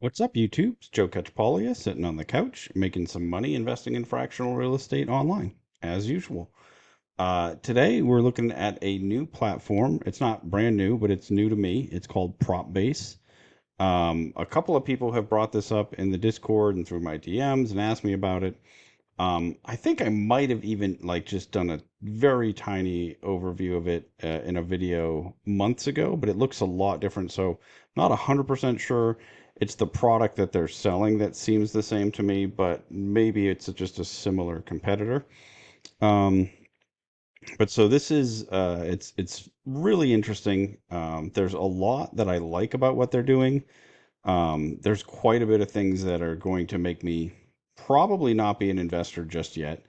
What's up, YouTube? It's Joe Cacciapaglia sitting on the couch making some money investing in fractional real estate online, as usual. Today, we're looking at a new platform. It's not brand new, but it's new to me. It's called Propbase. A couple of people have brought this up in the Discord and through my DMs and asked me about it. I think I might have even like just done a very tiny overview of it in a video months ago, but it looks a lot different. So not 100% sure it's the product that they're selling that seems the same to me, but maybe it's just a similar competitor. Um, but so this is it's really interesting. There's a lot that I like about what they're doing. There's quite a bit of things that are going to make me probably not be an investor just yet.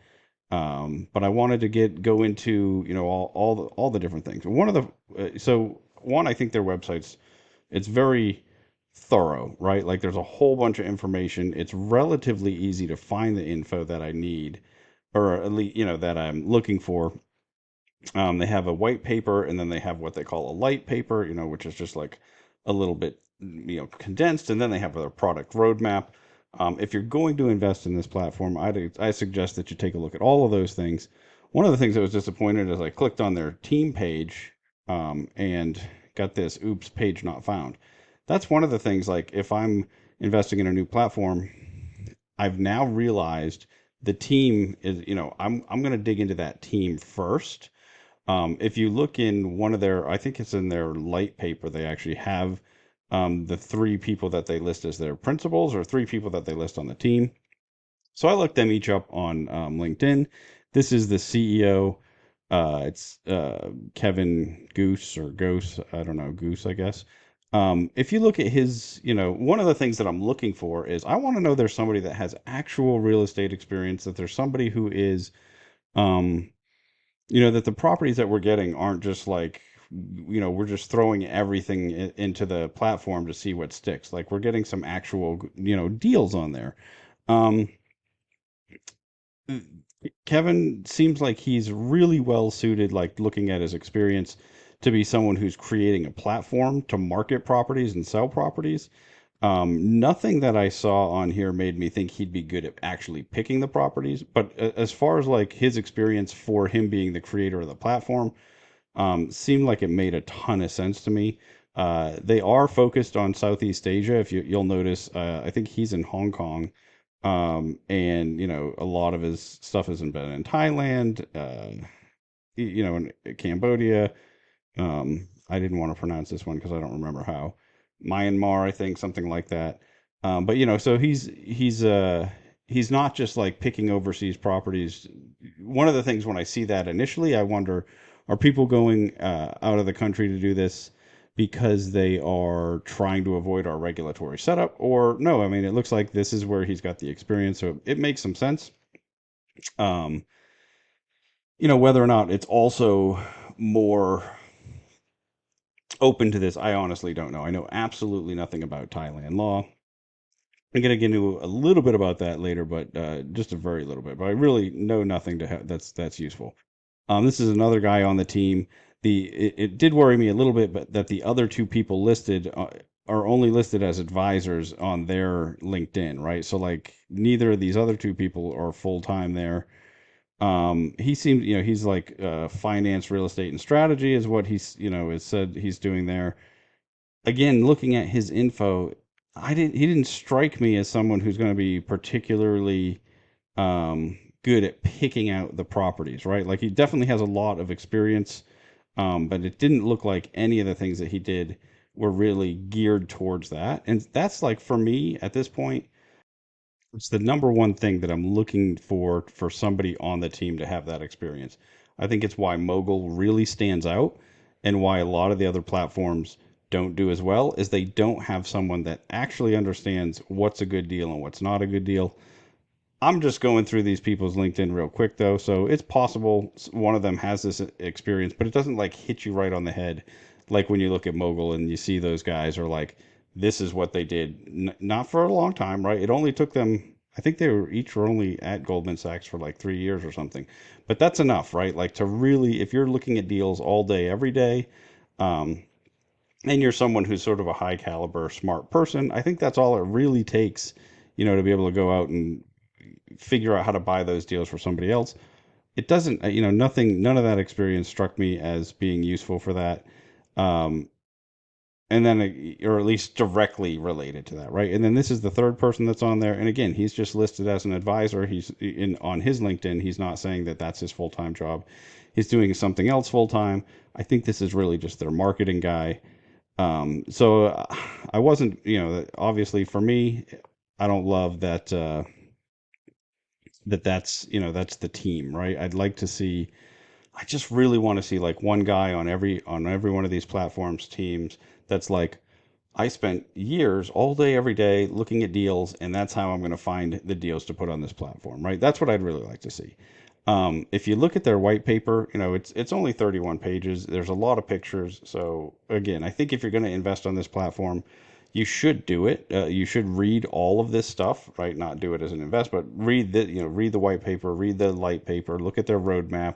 But I wanted to go into all the different things. One of the I think their websites, it's very thorough, right? Like there's a whole bunch of information. It's relatively easy to find the info that I need, or at least that I'm looking for. They have a white paper, and then they have what they call a light paper, which is just like a little bit, condensed, and then they have a product roadmap. If you're going to invest in this platform, I suggest that you take a look at all of those things. One of the things that was disappointed is I clicked on their team page, and got this, oops, page not found. That's one of the things, like if I'm investing in a new platform, I've now realized the team is, I'm going to dig into that team first. If you look in one of their, I think it's in their light paper, they actually have the three people that they list as their principals, or three people that they list on the team. So I looked them each up on LinkedIn. This is the CEO. It's Kevin Goose or Goose. I don't know, Goose, I guess. If you look at his, one of the things that I'm looking for is I want to know there's somebody that has actual real estate experience, that there's somebody who is, um, that the properties that we're getting aren't just like, we're just throwing everything into the platform to see what sticks. Like we're getting some actual, deals on there. Um, Kevin seems like he's really well suited, like looking at his experience, to be someone who's creating a platform to market properties and sell properties. Nothing that I saw on here made me think he'd be good at actually picking the properties. But as far as like his experience for him being the creator of the platform, seemed like it made a ton of sense to me. They are focused on Southeast Asia. If you'll notice, I think he's in Hong Kong, and a lot of his stuff has been in Thailand, in Cambodia. I didn't want to pronounce this one because I don't remember how. Myanmar, I think, something like that. But so he's not just like picking overseas properties. One of the things when I see that initially, I wonder, are people going out of the country to do this because they are trying to avoid our regulatory setup, or no? I mean, it looks like this is where he's got the experience, so it makes some sense. Um, whether or not it's also more open to this, I honestly don't know. I know absolutely nothing about Thailand law. I'm going to get into a little bit about that later, but just a very little bit. But I really know nothing that's useful. This is another guy on the team. It did worry me a little bit, but that the other two people listed are only listed as advisors on their LinkedIn, right? So like neither of these other two people are full time there. He seems, he's like finance, real estate, and strategy is what he's, is said he's doing there. Again, looking at his info, he didn't strike me as someone who's going to be particularly good at picking out the properties, right? Like he definitely has a lot of experience, but it didn't look like any of the things that he did were really geared towards that. And that's like for me at this point, it's the number one thing that I'm looking for somebody on the team to have that experience. I think it's why Mogul really stands out, and why a lot of the other platforms don't do as well, is they don't have someone that actually understands what's a good deal and what's not a good deal. I'm just going through these people's LinkedIn real quick though, so it's possible one of them has this experience, but it doesn't like hit you right on the head, like when you look at Mogul and you see those guys are like, this is what they did. Not for a long time, right? It only took them. I think were only at Goldman Sachs for like 3 years or something, but that's enough, right? Like to really, if you're looking at deals all day, every day, um, and you're someone who's sort of a high caliber, smart person, I think that's all it really takes, to be able to go out and figure out how to buy those deals for somebody else. It doesn't, none of that experience struck me as being useful for that. Um, and then, or at least directly related to that, right? And then this is the third person that's on there, and again, he's just listed as an advisor. He's in on his LinkedIn. He's not saying that that's his full time job. He's doing something else full time. I think this is really just their marketing guy. So I wasn't, obviously for me, I don't love that. That's the team, right? I'd like to see. I just really want to see like one guy on every one of these platforms teams that's like, I spent years all day every day looking at deals, and that's how I'm going to find the deals to put on this platform, right? That's what I'd really like to see. If you look at their white paper, it's only 31 pages. There's a lot of pictures. So again, I think if you're going to invest on this platform, you should do it. You should read all of this stuff, right? Not do it as an invest, but read the white paper, read the light paper, look at their roadmap,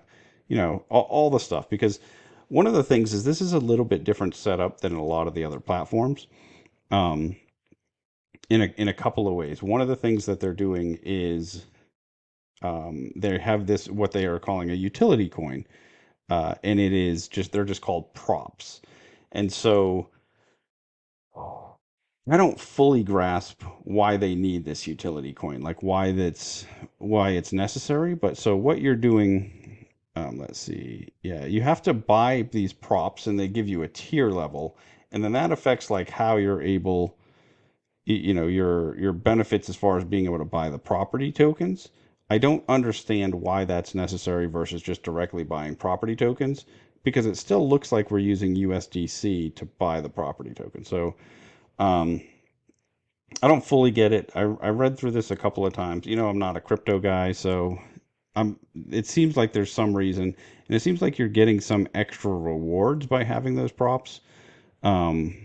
all the stuff. Because one of the things is this is a little bit different setup than a lot of the other platforms, um, in a couple of ways. One of the things that they're doing is, they have this what they are calling a utility coin, and they're just called props. And so I don't fully grasp why they need this utility coin, like why it's necessary. But so what you're doing, let's see, yeah, you have to buy these props, and they give you a tier level, and then that affects like how you're able, your benefits as far as being able to buy the property tokens. I don't understand why that's necessary versus just directly buying property tokens, because it still looks like we're using USDC to buy the property token. So um, I don't fully get it. I read through this a couple of times. I'm not a crypto guy, so I'm. It seems like there's some reason, and it seems like you're getting some extra rewards by having those props. Um,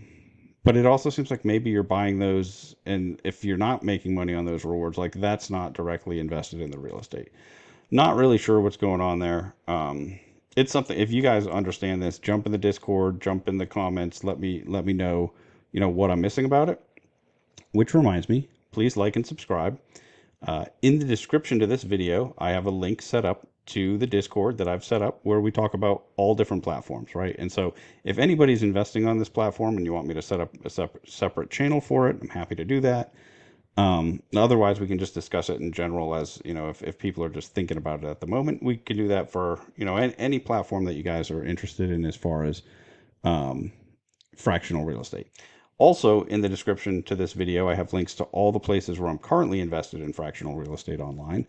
but it also seems like maybe you're buying those, and if you're not making money on those rewards, like that's not directly invested in the real estate. Not really sure what's going on there. It's something. If you guys understand this, jump in the Discord, jump in the comments. Let me know, what I'm missing about it. Which reminds me, please like and subscribe. In the description to this video, I have a link set up to the Discord that I've set up where we talk about all different platforms, right? And so if anybody's investing on this platform and you want me to set up a separate channel for it, I'm happy to do that. Otherwise, we can just discuss it in general as, if people are just thinking about it at the moment, we can do that for, any platform that you guys are interested in as far as um, fractional real estate. Also, in the description to this video, I have links to all the places where I'm currently invested in fractional real estate online.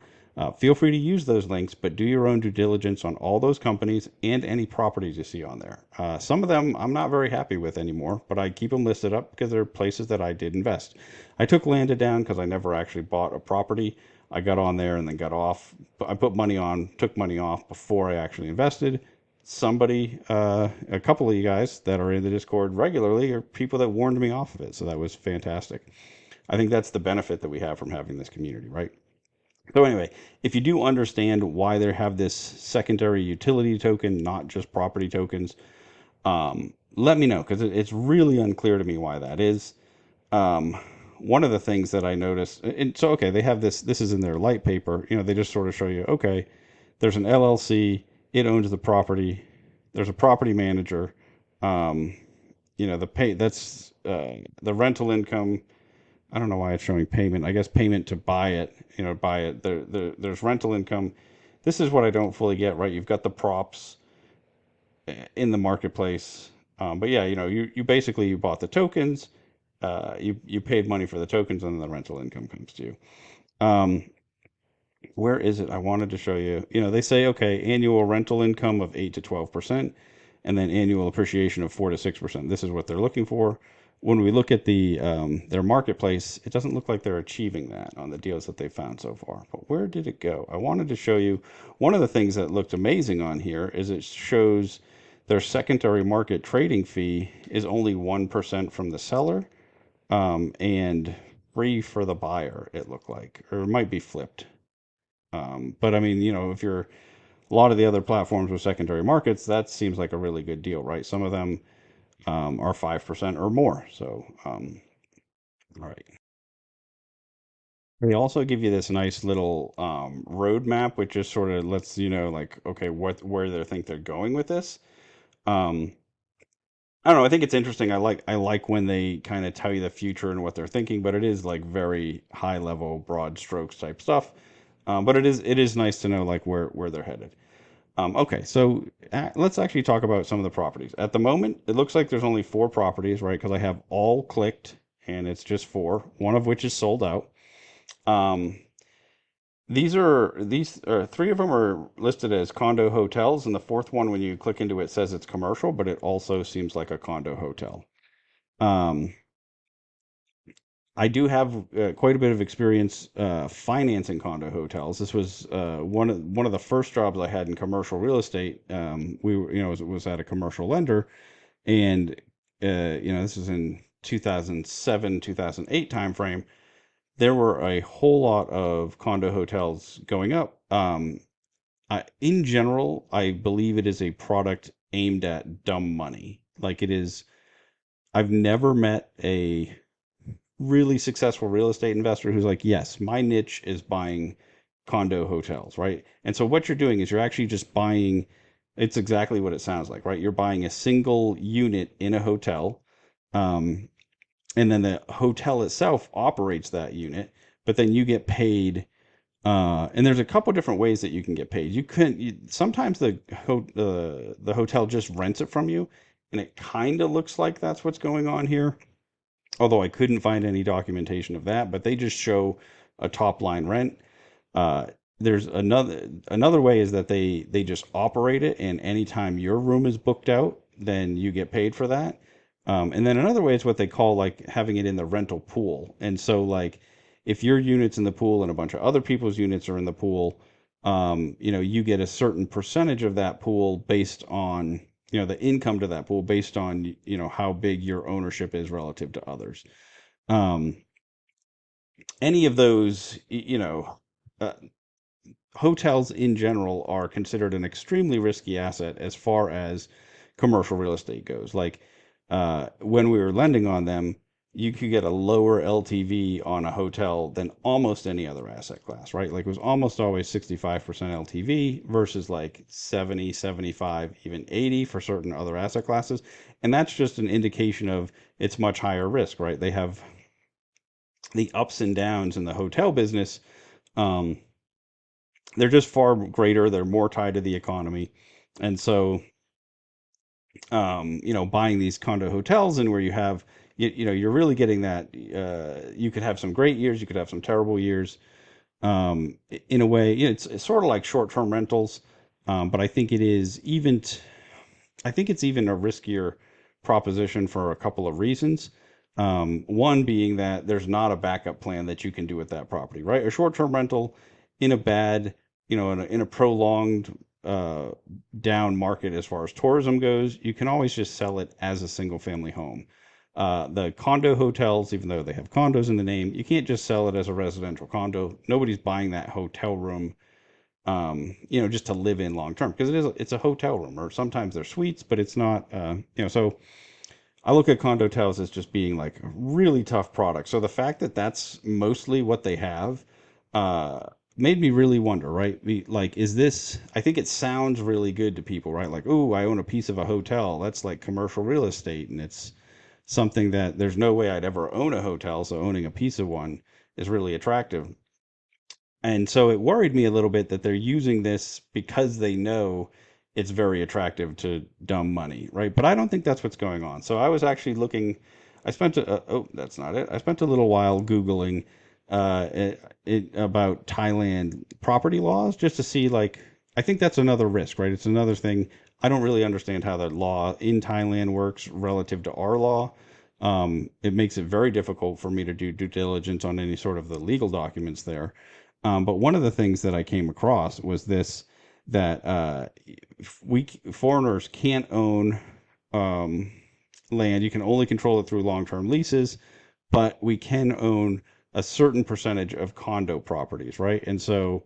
Feel free to use those links, but do your own due diligence on all those companies and any properties you see on there. Some of them I'm not very happy with anymore, but I keep them listed up because they're places that I did invest. I took Landa down because I never actually bought a property. I got on there and then got off. I put money on, took money off before I actually invested. A couple of you guys that are in the Discord regularly are people that warned me off of it. So that was fantastic. I think that's the benefit that we have from having this community, right? So anyway, if you do understand why they have this secondary utility token, not just property tokens, let me know, because it's really unclear to me why that is. Um, One of the things that I noticed, and so okay, they have this. This is in their light paper. They just sort of show you, okay, there's an LLC. It owns the property. There's a property manager. Um, the pay that's the rental income. I don't know why it's showing payment. I guess payment to buy it. Buy it. There's rental income. This is what I don't fully get. Right, you've got the props in the marketplace. But yeah, you basically you bought the tokens. You paid money for the tokens, and then the rental income comes to you. Um, where is it? I wanted to show you. They say, okay, annual rental income of 8 to 12%, and then annual appreciation of 4 to 6%. This is what they're looking for. When we look at their marketplace, it doesn't look like they're achieving that on the deals that they found so far. But where did it go? I wanted to show you one of the things that looked amazing on here is it shows their secondary market trading fee is only 1% from the seller, and free for the buyer. It looked like, or it might be flipped. But I mean, if you're a lot of the other platforms with secondary markets, that seems like a really good deal, right? Some of them, are 5% or more. So, all right. They also give you this nice little roadmap, which just sort of lets you know, like, okay, what where they think they're going with this. Um, I don't know. I think it's interesting. I like when they kind of tell you the future and what they're thinking, but it is like very high level, broad strokes type stuff. But it is nice to know like where they're headed. Okay, so let's actually talk about some of the properties. At the moment, it looks like there's only four properties, right? Because I have all clicked, and it's just four. One of which is sold out. Um, these three of them are listed as condo hotels, and the fourth one, when you click into it, says it's commercial, but it also seems like a condo hotel. Um, I do have quite a bit of experience financing condo hotels. This was one of the first jobs I had in commercial real estate. We were, was at a commercial lender, and this was in 2007, 2008 timeframe. There were a whole lot of condo hotels going up. In general, I believe it is a product aimed at dumb money. Like it is, I've never met a really successful real estate investor who's like, yes, my niche is buying condo hotels, right? And so what you're doing is you're actually just buying, it's exactly what it sounds like, right? You're buying a single unit in a hotel. Um, and then the hotel itself operates that unit, but then you get paid. And there's a couple different ways that you can get paid. Sometimes the hotel just rents it from you, and it kind of looks like that's what's going on here, although I couldn't find any documentation of that, but they just show a top line rent. Uh, there's another way is that they just operate it, and anytime your room is booked out, then you get paid for that. And then another way is what they call like having it in the rental pool. And so like if your unit's in the pool and a bunch of other people's units are in the pool, you get a certain percentage of that pool based on the income to that pool based on how big your ownership is relative to others. Um, any of those, uh, hotels in general are considered an extremely risky asset as far as commercial real estate goes. Like when we were lending on them, you could get a lower LTV on a hotel than almost any other asset class, right? Like it was almost always 65% LTV versus like 70, 75, even 80 for certain other asset classes. And that's just an indication of it's much higher risk, right? They have the ups and downs in the hotel business. Um, they're just far greater. They're more tied to the economy. And so, buying these condo hotels and where you have, you're really getting that. You could have some great years, you could have some terrible years. In a way, it's sort of like short-term rentals, but I think it is I think it's even a riskier proposition for a couple of reasons. One being that there's not a backup plan that you can do with that property, right? A short-term rental in a bad, in a prolonged down market as far as tourism goes, you can always just sell it as a single-family home. The condo hotels, even though they have condos in the name, you can't just sell it as a residential condo. Nobody's buying that hotel room just to live in long term because it's a hotel room or sometimes they're suites, but it's not, so I look at condo hotels as just being like a really tough product. So the fact that that's mostly what they have, made me really wonder, right? Like, is this, I think it sounds really good to people, right? Like, oh, I own a piece of a hotel. That's like commercial real estate. And it's something that there's no way I'd ever own a hotel. So owning a piece of one is really attractive. And so it worried me a little bit that they're using this because they know it's very attractive to dumb money, right? But I don't think that's what's going on. So I was actually looking. Oh, that's not it. I spent a little while Googling about Thailand property laws just to see, like, I think that's another risk, right? It's another thing. I don't really understand how the law in Thailand works relative to our law. It makes it very difficult for me to do due diligence on any sort of the legal documents there. But one of the things that I came across was this that we foreigners can't own um, land. You can only control it through long-term leases, but we can own a certain percentage of condo properties, right? And so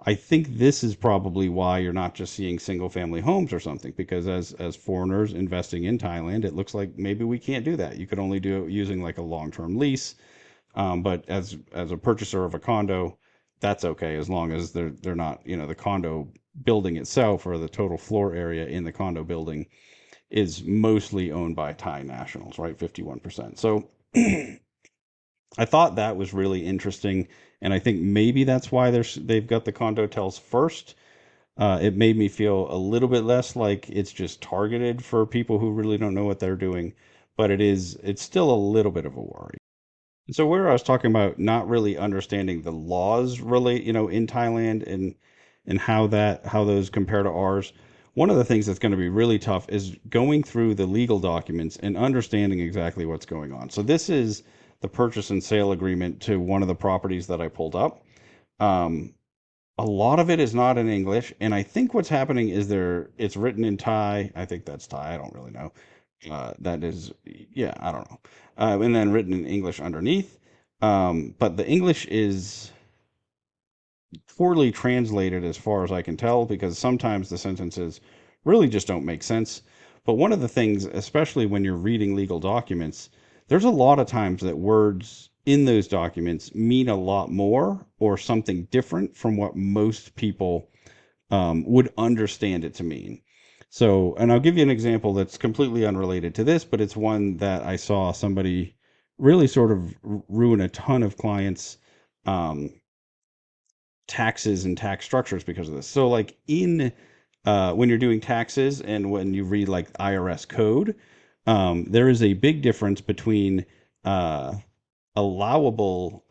I think this is probably why you're not just seeing single family homes or something, because as foreigners investing in Thailand, it looks like maybe we can't do that. You could only do it using like a long-term lease. But as a purchaser of a condo, that's okay as long as they're not, the condo building itself or the total floor area in the condo building is mostly owned by Thai nationals, right? 51%. So I thought that was really interesting, and I think maybe that's why they've got the condo tells first. It made me feel a little bit less like it's just targeted for people who really don't know what they're doing, but it's still a little bit of a worry. So where I was talking about not really understanding the laws relate, in Thailand and how those compare to ours. One of the things that's going to be really tough is going through the legal documents and understanding exactly what's going on. So this is the purchase and sale agreement to one of the properties that I pulled up. Um, a lot of it is not in English, and I think what's happening is it's written in Thai. I think that's Thai. I don't really know. That is, yeah, I don't know. And then written in English underneath. But the English is poorly translated as far as I can tell, because sometimes the sentences really just don't make sense. But one of the things, especially when you're reading legal documents, there's a lot of times that words in those documents mean a lot more or something different from what most people would understand it to mean. So, and I'll give you an example that's completely unrelated to this, but it's one that I saw somebody really sort of ruin a ton of clients' um, taxes and tax structures because of this. So, like in when you're doing taxes and when you read like IRS code, there is a big difference between uh, allowable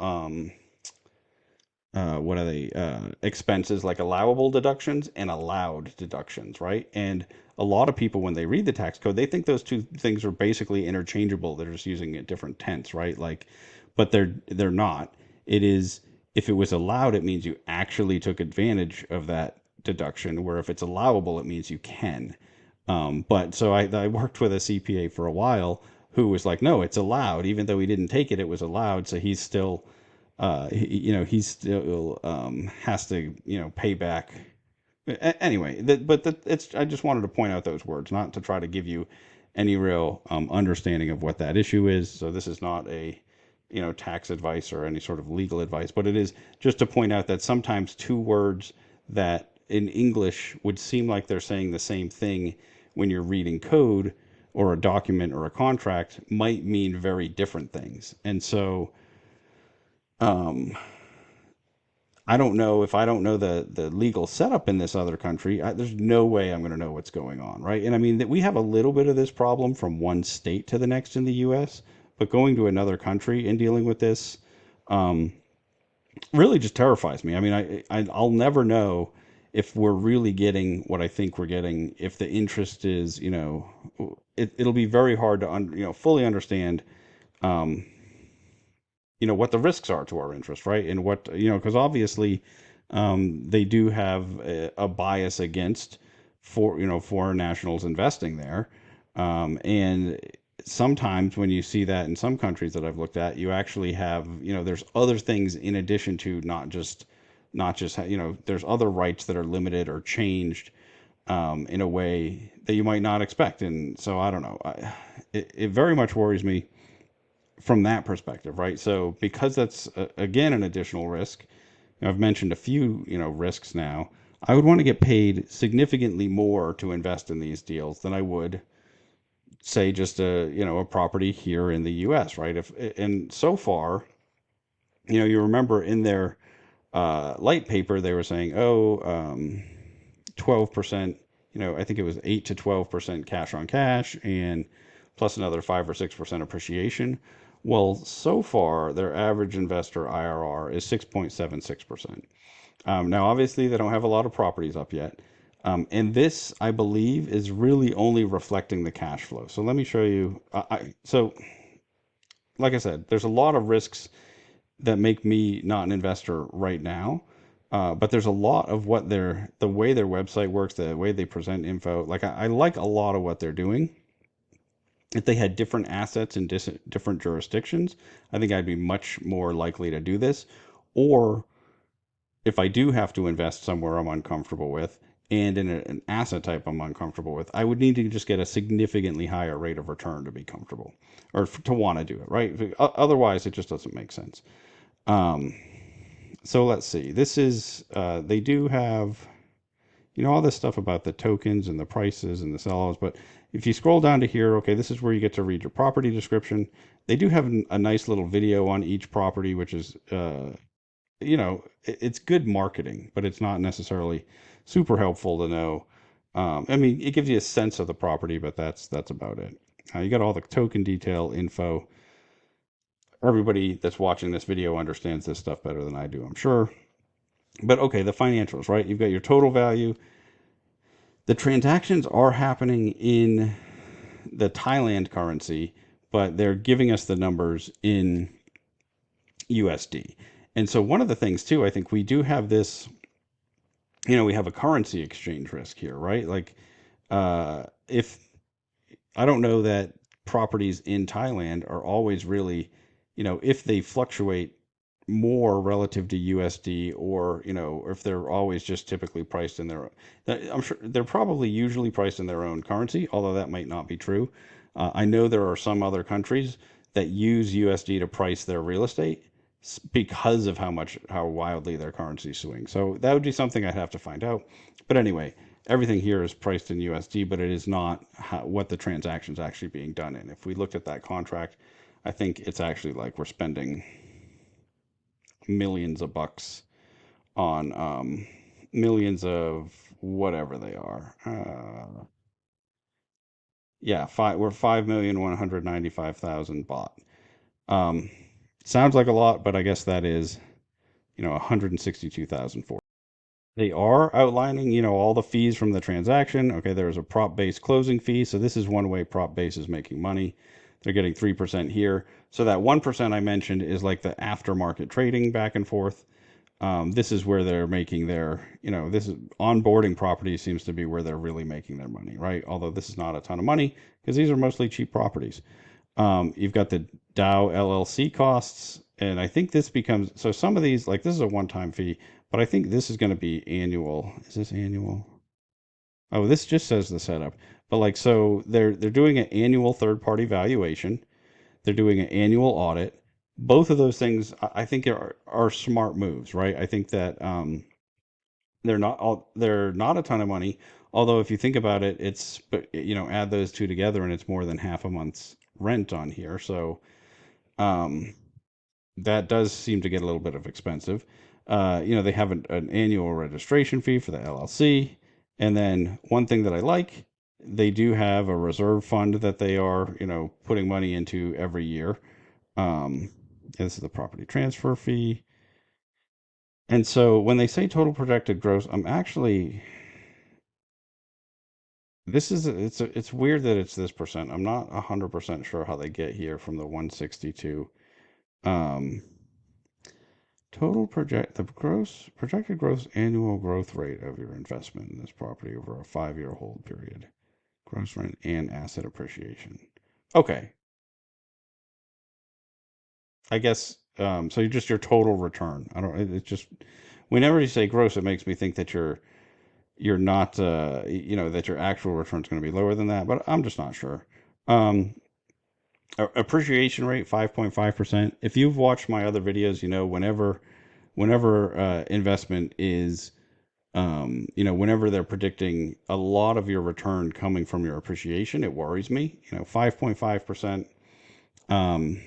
what are they expenses like allowable deductions and allowed deductions, right? And a lot of people when they read the tax code, they think those two things are basically interchangeable. They're just using a different tense, right? Like, but they're not. It is, if it was allowed, it means you actually took advantage of that deduction, where if it's allowable, it means you can. But so I worked with a CPA for a while who was like, no, it's allowed, even though he didn't take it, it was allowed. So he's still he still has to, pay back. Anyway, it's. I just wanted to point out those words, not to try to give you any real understanding of what that issue is. So this is not a, tax advice or any sort of legal advice, but it is just to point out that sometimes two words that in English would seem like they're saying the same thing when you're reading code or a document or a contract might mean very different things. And so um, I don't know if I don't know the legal setup in this other country. There's no way I'm going to know what's going on, right? And I mean that we have a little bit of this problem from one state to the next in the U.S., but going to another country and dealing with this um, really just terrifies me. I mean, I'll never know if we're really getting what I think we're getting. If the interest is, it'll be very hard to fully understand um, what the risks are to our interest, right? And what, because obviously they do have a bias against foreign nationals investing there. And sometimes when you see that in some countries that I've looked at, you actually have, there's other things in addition to not just, there's other rights that are limited or changed in a way that you might not expect. And so I don't know. It very much worries me from that perspective, right? So because that's again an additional risk, I've mentioned a few, risks now. I would want to get paid significantly more to invest in these deals than I would say just a property here in the U.S., right? If and so far, you remember in their light paper they were saying, 12%, I think it was 8 to 12% cash on cash and plus another 5 or 6% appreciation. Well, so far, their average investor IRR is 6.76%. Now, obviously, they don't have a lot of properties up yet. And this, I believe, is really only reflecting the cash flow. So let me show you. So, like I said, there's a lot of risks that make me not an investor right now. But there's a lot of the way their website works, the way they present info. Like I like a lot of what they're doing. If they had different assets in different jurisdictions, I think I'd be much more likely to do this. Or if I do have to invest somewhere I'm uncomfortable with and in an asset type I'm uncomfortable with, I would need to just get a significantly higher rate of return to be comfortable or to want to do it, right? Otherwise, it just doesn't make sense. Um, so let's see. This is, they do have, all this stuff about the tokens and the prices and the sell-offs. But if you scroll down to here, okay, this is where you get to read your property description. They do have a nice little video on each property, which is, it's good marketing, but it's not necessarily super helpful to know. I mean, it gives you a sense of the property, but that's about it. You got all the token detail info. Everybody that's watching this video understands this stuff better than I do, I'm sure. But okay, the financials, right? You've got your total value. The transactions are happening in the Thailand currency, but they're giving us the numbers in USD. And so one of the things too, I think we do have this, we have a currency exchange risk here, right? Like, if I don't know that properties in Thailand are always really, if they fluctuate more relative to USD or, or if they're always just typically priced in their, I'm sure they're probably usually priced in their own currency, although that might not be true. I know there are some other countries that use USD to price their real estate because of how wildly their currency swings. So that would be something I'd have to find out. But anyway, everything here is priced in USD, but it is not what the transaction's actually being done in. If we looked at that contract, I think it's actually like we're spending millions of bucks on millions of whatever they are. Yeah, we're 5,195,000 bought. Um, sounds like a lot, but I guess that is 162,000 for. They are outlining, all the fees from the transaction. Okay, there's a prop-based closing fee. So this is one way Propbase is making money. They're getting 3% here. So that 1% I mentioned is like the aftermarket trading back and forth. This is where they're making their, this is onboarding properties seems to be where they're really making their money, right? Although this is not a ton of money because these are mostly cheap properties. You've got the Dow LLC costs, and I think this becomes so some of these, like this is a one-time fee, but I think this is going to be annual. Is this annual? Oh, this just says the setup. But like so they're doing an annual third-party valuation. They're doing an annual audit. Both of those things I think are smart moves, right? I think that they're not a ton of money. Although if you think about it, it's but add those two together and it's more than half a month's rent on here. So um, that does seem to get a little bit of expensive. They have an annual registration fee for the LLC, and then one thing that I like, they do have a reserve fund that they are putting money into every year. This is the property transfer fee, and so when they say total projected gross, I'm actually this is it's weird that it's this percent. I'm not 100% sure how they get here from the 162. Um, Total project the gross projected gross annual growth rate of your investment in this property over a 5-year hold period. Gross rent and asset appreciation. Okay, I guess so. You just your total return. I don't. It's just whenever you say gross, it makes me think that you're not that your actual return is going to be lower than that. But I'm just not sure. Um, Appreciation rate 5.5%. If you've watched my other videos, whenever investment is whenever they're predicting a lot of your return coming from your appreciation, it worries me. 5.5% um,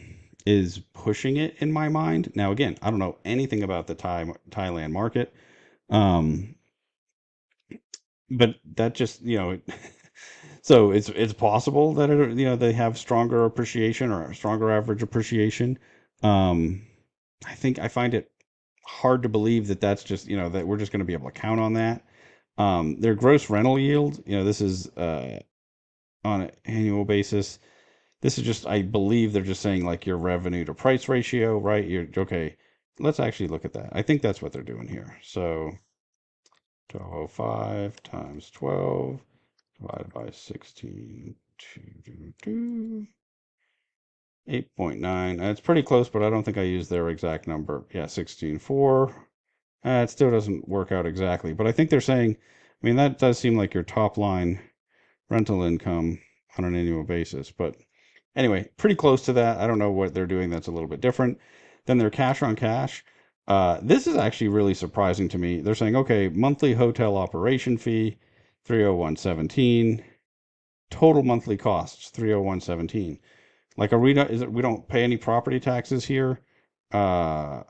is pushing it in my mind. Now, again, I don't know anything about the Thailand market, um, but that just so it's possible that they have stronger appreciation or stronger average appreciation. Um, I find it hard to believe that that's just that we're just going to be able to count on that. Their gross rental yield, this is on an annual basis. This is just, I believe they're just saying like your revenue to price ratio, right? You're okay. Let's actually look at that. I think that's what they're doing here. So 1205 times 12 divided by 16, 8.9. It's pretty close, but I don't think I used their exact number. Yeah, 16.4 It still doesn't work out exactly, but I think they're saying, I mean, that does seem like your top line rental income on an annual basis. But anyway, pretty close to that. I don't know what they're doing that's a little bit different than their cash on cash. This is actually really surprising to me. They're saying, okay, monthly hotel operation fee, 301.17, total monthly costs, 301.17. Like, are we not, is it, we don't pay any property taxes here? Uh,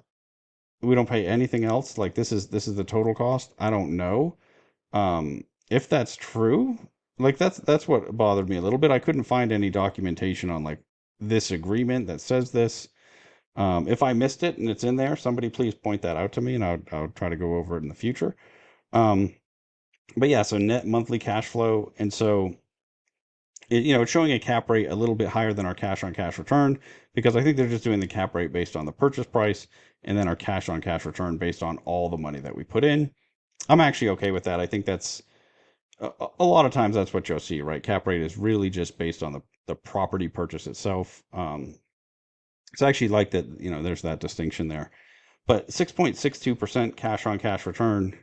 we don't pay anything else. Like, this is the total cost. I don't know. If that's true, like that's what bothered me a little bit. I couldn't find any documentation on like this agreement that says this. If I missed it and it's in there, somebody please point that out to me, and I'll try to go over it in the future. Um, but yeah, so net monthly cash flow, and so it's showing a cap rate a little bit higher than our cash on cash return because I think they're just doing the cap rate based on the purchase price, and then our cash on cash return based on all the money that we put in. I'm actually okay with that. I think that's a lot of times that's what you'll see, right? Cap rate is really just based on the property purchase itself. It's actually like that, there's that distinction there. But 6.62% cash on cash return,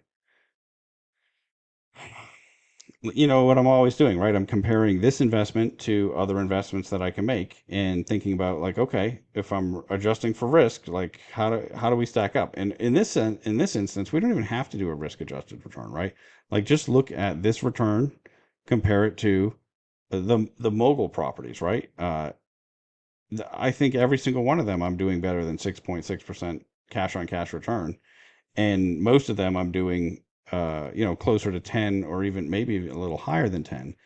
what I'm always doing, right? I'm comparing this investment to other investments that I can make and thinking about like, okay, if I'm adjusting for risk, like how do we stack up? And in this instance, we don't even have to do a risk adjusted return, right? Like just look at this return, compare it to the mogul properties, right? I think every single one of them I'm doing better than 6.6% cash on cash return, and most of them I'm doing closer to 10 or even maybe a little higher than 10.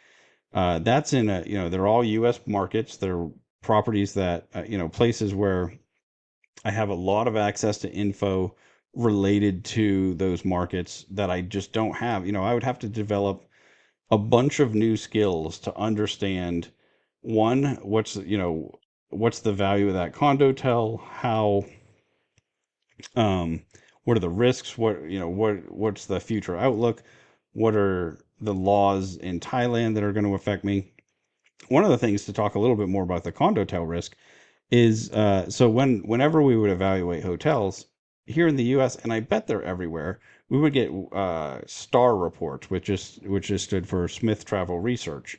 That's in they're all U.S. markets. They're properties that places where I have a lot of access to info related to those markets that I just don't have. I would have to develop a bunch of new skills to understand one, what's the value of that condo tell, how um what are the risks, what's the future outlook, what are the laws in Thailand that are going to affect me. One of the things to talk a little bit more about the condo tel risk is so whenever we would evaluate hotels here in the U.S., and I bet they're everywhere, we would get STAR reports, which is stood for Smith Travel Research.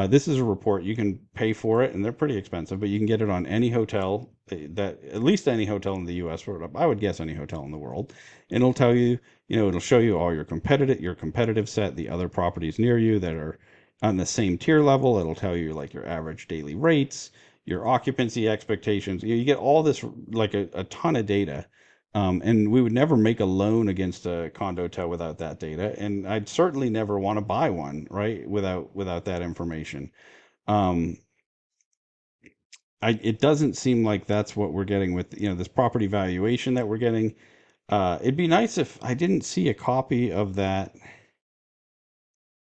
This is a report you can pay for it, and they're pretty expensive, but you can get it on any hotel that at least any hotel in the U.S. Or I would guess any hotel in the world, and it'll tell you, it'll show you all your competitive set, the other properties near you that are on the same tier level. It'll tell you like your average daily rates, your occupancy expectations. You get all this like a ton of data. And we would never make a loan against a condo hotel without that data, and I'd certainly never want to buy one, right, without that information. Um, it doesn't seem like that's what we're getting with this property valuation that we're getting. It'd be nice if I didn't see a copy of that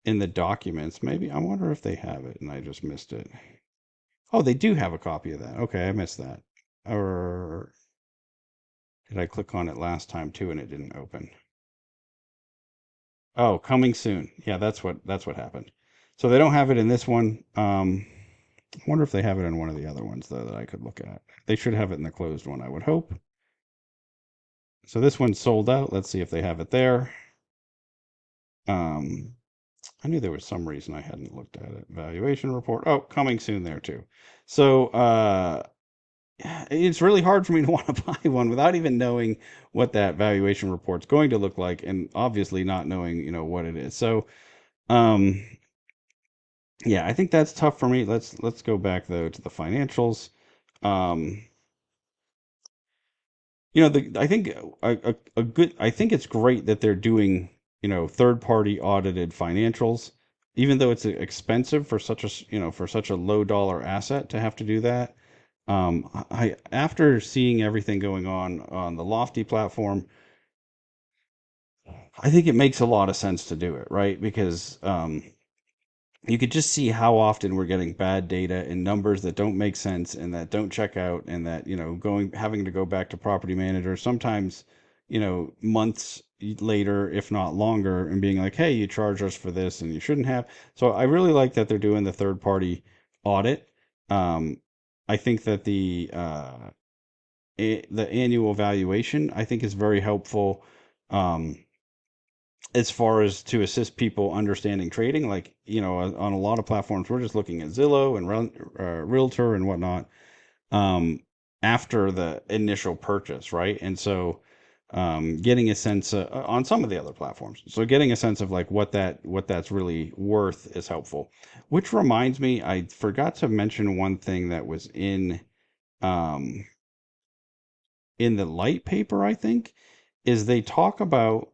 in the documents. Maybe I wonder if they have it and I just missed it. Oh, they do have a copy of that. Okay, I missed that. Or did I click on it last time too and it didn't open? Oh, coming soon. Yeah, that's what happened. So they don't have it in this one. I wonder if they have it in one of the other ones though that I could look at. They should have it in the closed one, I would hope. So this one's sold out. Let's see if they have it there. Um, I knew there was some reason I hadn't looked at it. Valuation report. Oh, coming soon there too. So it's really hard for me to want to buy one without even knowing what that valuation report's going to look like, and obviously not knowing what it is. So um, yeah, I think that's tough for me. Let's go back though to the financials. Um, I think a good. I think it's great that they're doing third party audited financials, even though it's expensive for such a low dollar asset to have to do that. I After seeing everything going on the Lofty platform, I think it makes a lot of sense to do it, right? Because you could just see how often we're getting bad data and numbers that don't make sense and that don't check out, and that going having to go back to property manager sometimes months later if not longer, and being like, hey, you charged us for this and you shouldn't have. So I really like that they're doing the third party audit. I think that the annual valuation I think is very helpful. Um, as far as to assist people understanding trading, like, on a lot of platforms, we're just looking at Zillow and Realtor and whatnot, um, after the initial purchase, right? And so, getting a sense on some of the other platforms, so getting a sense of like what that's really worth is helpful. Which reminds me, I forgot to mention one thing that was um, in the light paper, I think, is they talk about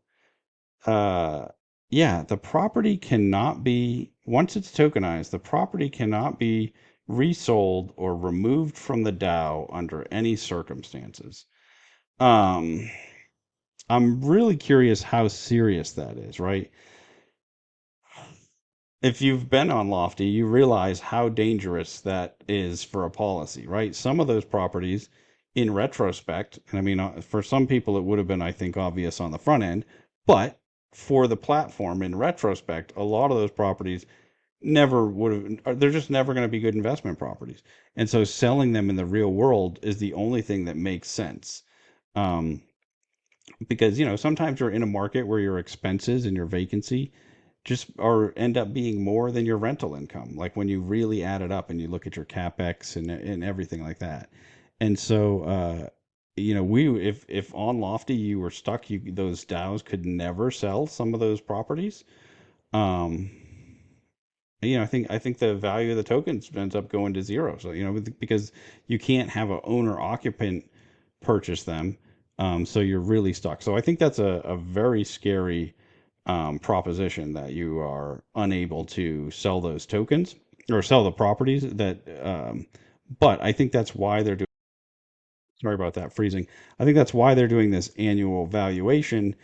uh, yeah, the property cannot be, once it's tokenized, the property cannot be resold or removed from the DAO under any circumstances. Um, I'm really curious how serious that is, right? If you've been on Lofty, you realize how dangerous that is for a policy, right? Some of those properties, in retrospect, and I mean, for some people, it would have been, I think, obvious on the front end, but for the platform, in retrospect, a lot of those properties never would have, they're just never going to be good investment properties. And so selling them in the real world is the only thing that makes sense. Um, because, sometimes you're in a market where your expenses and your vacancy just are end up being more than your rental income. Like when you really add it up and you look at your capex and everything like that. And so, we if on Lofty you were stuck, those DAOs could never sell some of those properties. Um, I think the value of the tokens ends up going to zero. So, because you can't have an owner occupant purchase them. So you're really stuck. So I think that's a very scary proposition that you are unable to sell those tokens or sell the properties but I think that's why they're doing, sorry about that freezing. I think that's why they're doing this annual valuation,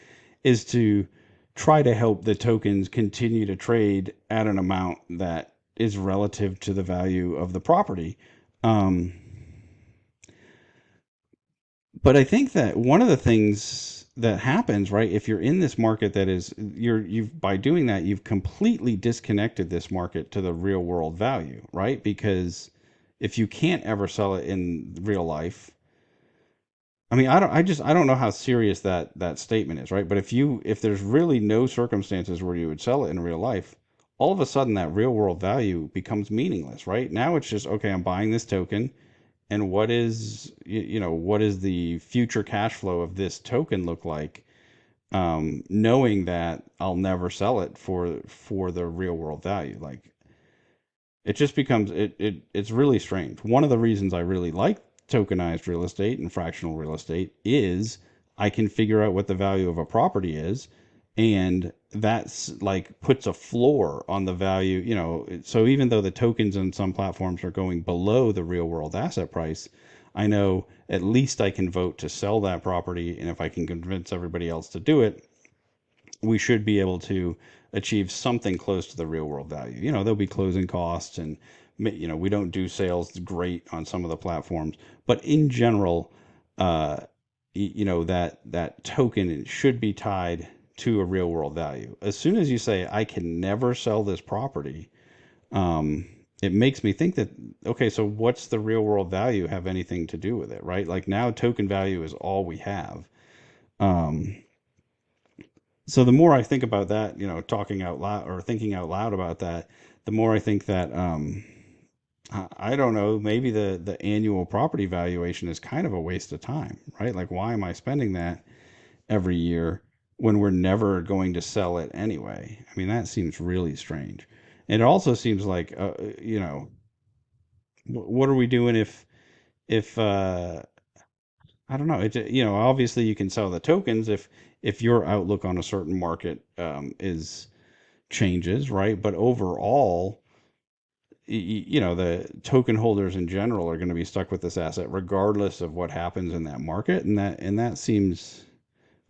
is to try to help the tokens continue to trade at an amount that is relative to the value of the property. Um, but I think that one of the things that happens, right, if you're in this market that is, you've by doing that, you've completely disconnected this market to the real world value, right? Because if you can't ever sell it in real life, I mean, I don't know how serious that statement is, right? But if there's really no circumstances where you would sell it in real life, all of a sudden that real world value becomes meaningless, right? Now it's just, okay, I'm buying this token, and what is the future cash flow of this token look like, knowing that I'll never sell it for the real world value. Like, it just becomes, it's really strange. One of the reasons I really like tokenized real estate and fractional real estate is I can figure out what the value of a property is, and that's like puts a floor on the value, so even though the tokens on some platforms are going below the real world asset price, I know at least I can vote to sell that property, and if I can convince everybody else to do it, we should be able to achieve something close to the real world value. There'll be closing costs, and we don't do sales great on some of the platforms, but in general, uh, that token should be tied to a real world value. As soon as you say I can never sell this property, it makes me think that, okay, so what's the real world value have anything to do with it, right? Like, now token value is all we have. Um, so the more I think about that, talking out loud or thinking out loud about that, the more I think that, I don't know, maybe the annual property valuation is kind of a waste of time, right? Like, why am I spending that every year when we're never going to sell it anyway? I mean, that seems really strange. And it also seems like, what are we doing if I don't know. Obviously you can sell the tokens if your outlook on a certain market is changes, right? But overall, the token holders in general are going to be stuck with this asset regardless of what happens in that market, and that seems,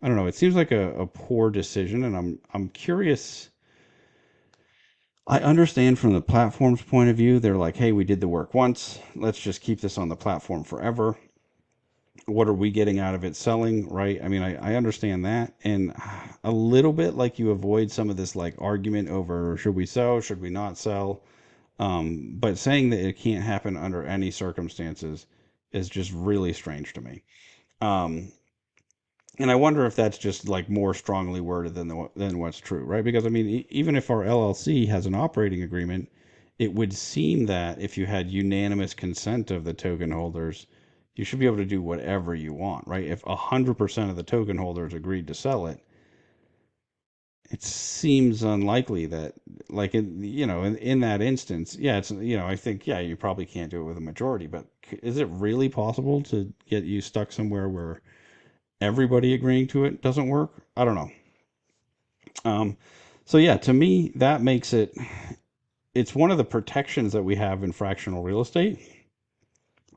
I don't know. It seems like a poor decision, and I'm curious. I understand from the platform's point of view, they're like, hey, we did the work once. Let's just keep this on the platform forever. What are we getting out of it selling, right? I mean, I understand that, and a little bit like you avoid some of this like argument over should we sell, should we not sell. But saying that it can't happen under any circumstances is just really strange to me. Um, And I wonder if that's just like more strongly worded than what's true, right? Because I mean, even if our LLC has an operating agreement, it would seem that if you had unanimous consent of the token holders, you should be able to do whatever you want, right? If 100% of the token holders agreed to sell it, it seems unlikely that, like in that instance, yeah, it's I think yeah, you probably can't do it with a majority, but is it really possible to get you stuck somewhere where everybody agreeing to it doesn't work? I don't know. Um, so yeah, to me, that makes it's one of the protections that we have in fractional real estate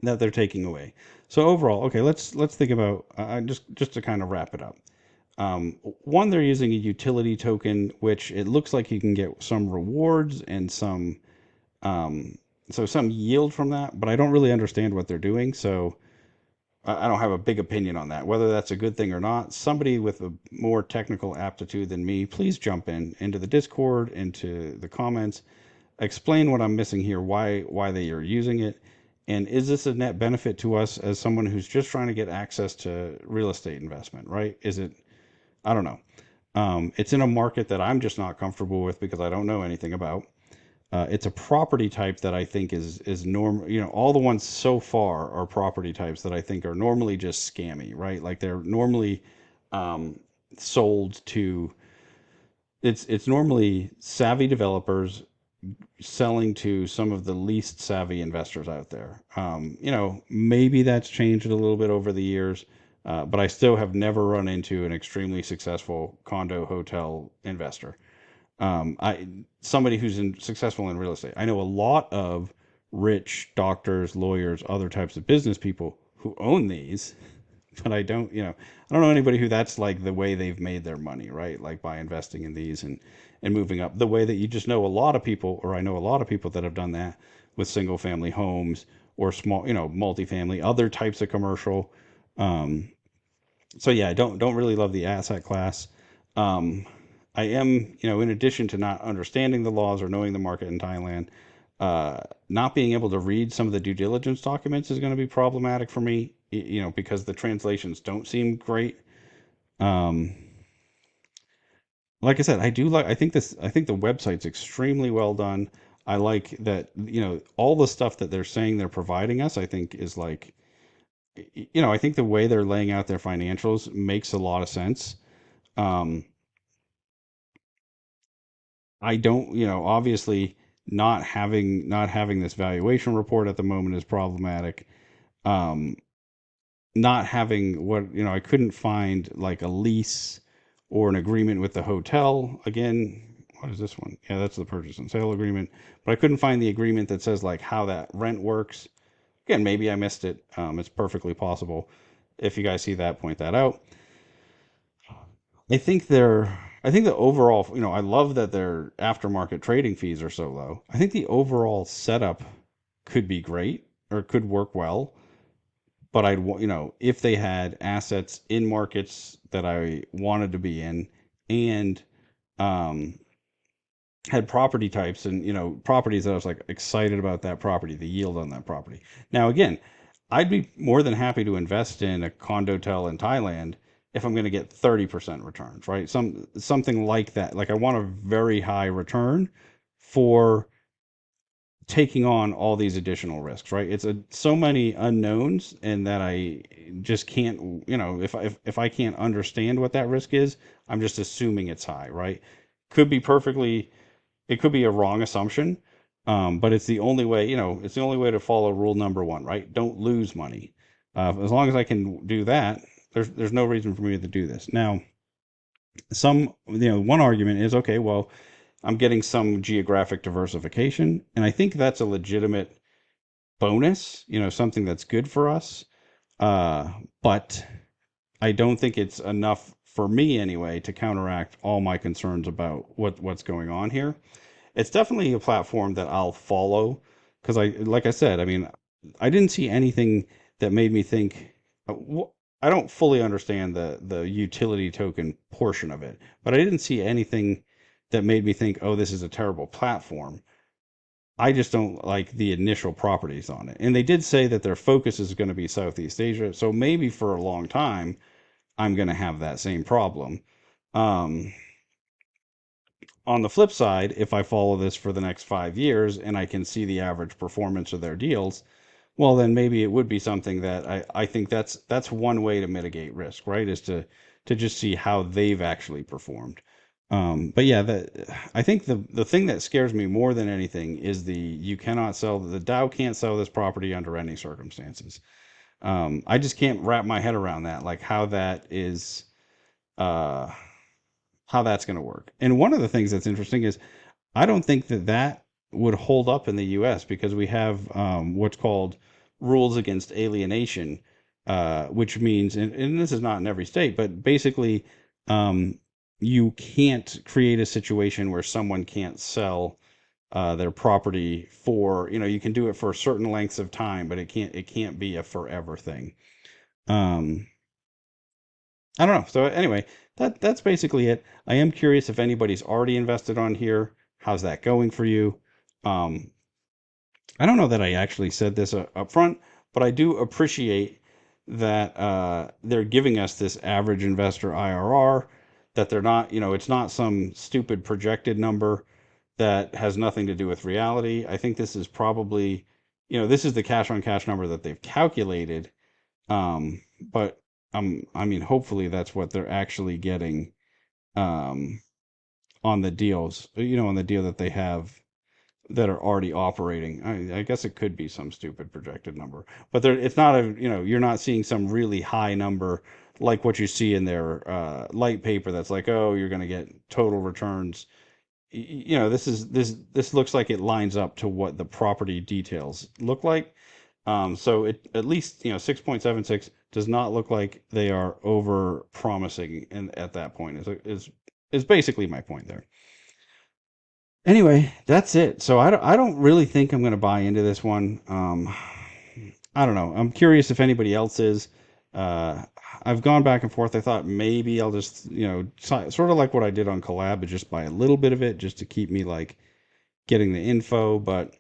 that they're taking away. So overall, okay, let's think about just to kind of wrap it up. One, they're using a utility token, which it looks like you can get some rewards and um, some yield from that, but I don't really understand what they're doing. So I don't have a big opinion on that. Whether that's a good thing or not, somebody with a more technical aptitude than me, please jump into the Discord, into the comments, explain what I'm missing here, why they are using it, and is this a net benefit to us as someone who's just trying to get access to real estate investment, right? Is it? I don't know. It's in a market that I'm just not comfortable with because I don't know anything about. It's a property type that I think is normal. All the ones so far are property types that I think are normally just scammy, right? Like they're normally um, sold to. It's normally savvy developers selling to some of the least savvy investors out there. Maybe that's changed a little bit over the years, but I still have never run into an extremely successful condo hotel investor. I Somebody who's successful in real estate. I know a lot of rich doctors, lawyers, other types of business people who own these, but I don't know anybody who that's like the way they've made their money, right? Like by investing in these and moving up. The way that you just know a lot of people, or I know a lot of people that have done that with single family homes or small, multifamily, other types of commercial. Um, so yeah, I don't really love the asset class. Um, I am, in addition to not understanding the laws or knowing the market in Thailand, not being able to read some of the due diligence documents is going to be problematic for me, because the translations don't seem great. Um, like I said, I think the website's extremely well done. I like that, all the stuff that they're saying they're providing us, I think is like, I think the way they're laying out their financials makes a lot of sense. Um, I don't, obviously not having this valuation report at the moment is problematic. Um, Not having I couldn't find like a lease or an agreement with the hotel. Again, what is this one? Yeah, that's the purchase and sale agreement. But I couldn't find the agreement that says like how that rent works. Again, maybe I missed it. It's perfectly possible. If you guys see that, point that out. I think the overall, I love that their aftermarket trading fees are so low. I think the overall setup could be great or could work well, but if they had assets in markets that I wanted to be in and um, had property types and properties that I was like excited about that property, the yield on that property. Now again, I'd be more than happy to invest in a condotel in Thailand if I'm going to get 30% returns, right? Something like that. Like I want a very high return for taking on all these additional risks, right? It's so many unknowns, and that I just can't, if I can't understand what that risk is, I'm just assuming it's high, right? Could be perfectly it could be a wrong assumption, but it's the only way to follow rule number one, right? Don't lose money. As long as I can do that, there's no reason for me to do this. Now, one argument is okay. Well, I'm getting some geographic diversification, and I think that's a legitimate bonus. Something that's good for us. Uh, but I don't think it's enough for me anyway to counteract all my concerns about what's going on here. It's definitely a platform that I'll follow because like I said, I mean, I didn't see anything that made me think. I don't fully understand the utility token portion of it, but I didn't see anything that made me think, oh, this is a terrible platform. I just don't like the initial properties on it. And they did say that their focus is going to be Southeast Asia. So maybe for a long time, I'm going to have that same problem. Um, on the flip side, if I follow this for the next 5 years and I can see the average performance of their deals, well, then maybe it would be something that I think that's one way to mitigate risk, right? Is to just see how they've actually performed. But yeah, I think the thing that scares me more than anything is you cannot sell the Dow can't sell this property under any circumstances. I just can't wrap my head around that, like uh, how that's going to work. And one of the things that's interesting is I don't think that would hold up in the U.S. because we have what's called rules against alienation, which means, and this is not in every state, but basically, um, you can't create a situation where someone can't sell their property for, you can do it for certain lengths of time, but it can't be a forever thing. Um, I don't know. So anyway, that's basically it. I am curious if anybody's already invested on here. How's that going for you? Um, I don't know that I actually said this up front, but I do appreciate that they're giving us this average investor IRR, that they're not, it's not some stupid projected number that has nothing to do with reality. I think this is probably, this is the cash on cash number that they've calculated. But I mean, hopefully that's what they're actually getting um, on the deals, on the deal that they have that are already operating. I guess it could be some stupid projected number, but it's not you're not seeing some really high number like what you see in their light paper that's like, oh, you're going to get total returns. This looks like it lines up to what the property details look like. So it at least 6.76 does not look like they are over promising, and at that point is basically my point there. Anyway, that's it. So I don't really think I'm going to buy into this one. I don't know. I'm curious if anybody else is. Uh, I've gone back and forth. I thought maybe I'll just, sort of like what I did on Collab, but just buy a little bit of it just to keep me like getting the info. But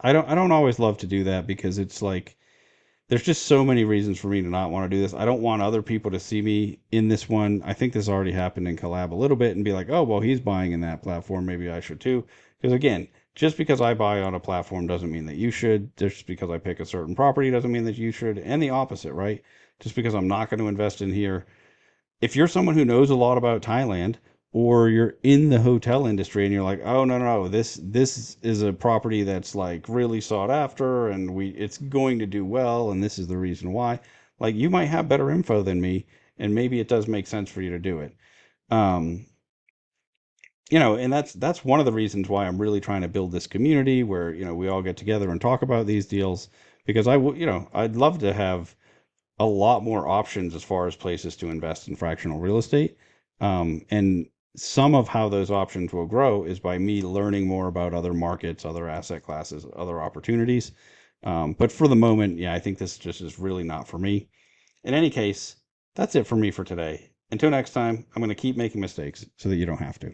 I don't always love to do that because it's like there's just so many reasons for me to not want to do this. I don't want other people to see me in this one. I think this already happened in Collab a little bit and be like, oh, well, he's buying in that platform. Maybe I should too. Because again, just because I buy on a platform doesn't mean that you should. Just because I pick a certain property doesn't mean that you should. And the opposite, right? Just because I'm not going to invest in here, if you're someone who knows a lot about Thailand or you're in the hotel industry and you're like, oh no, this is a property that's like really sought after and it's going to do well and this is the reason why, like you might have better info than me and maybe it does make sense for you to do it. Um, and that's one of the reasons why I'm really trying to build this community where, we all get together and talk about these deals because I'd love to have a lot more options as far as places to invest in fractional real estate. And some of how those options will grow is by me learning more about other markets, other asset classes, other opportunities. But for the moment, yeah, I think this just is really not for me. In any case, that's it for me for today. Until next time, I'm going to keep making mistakes so that you don't have to.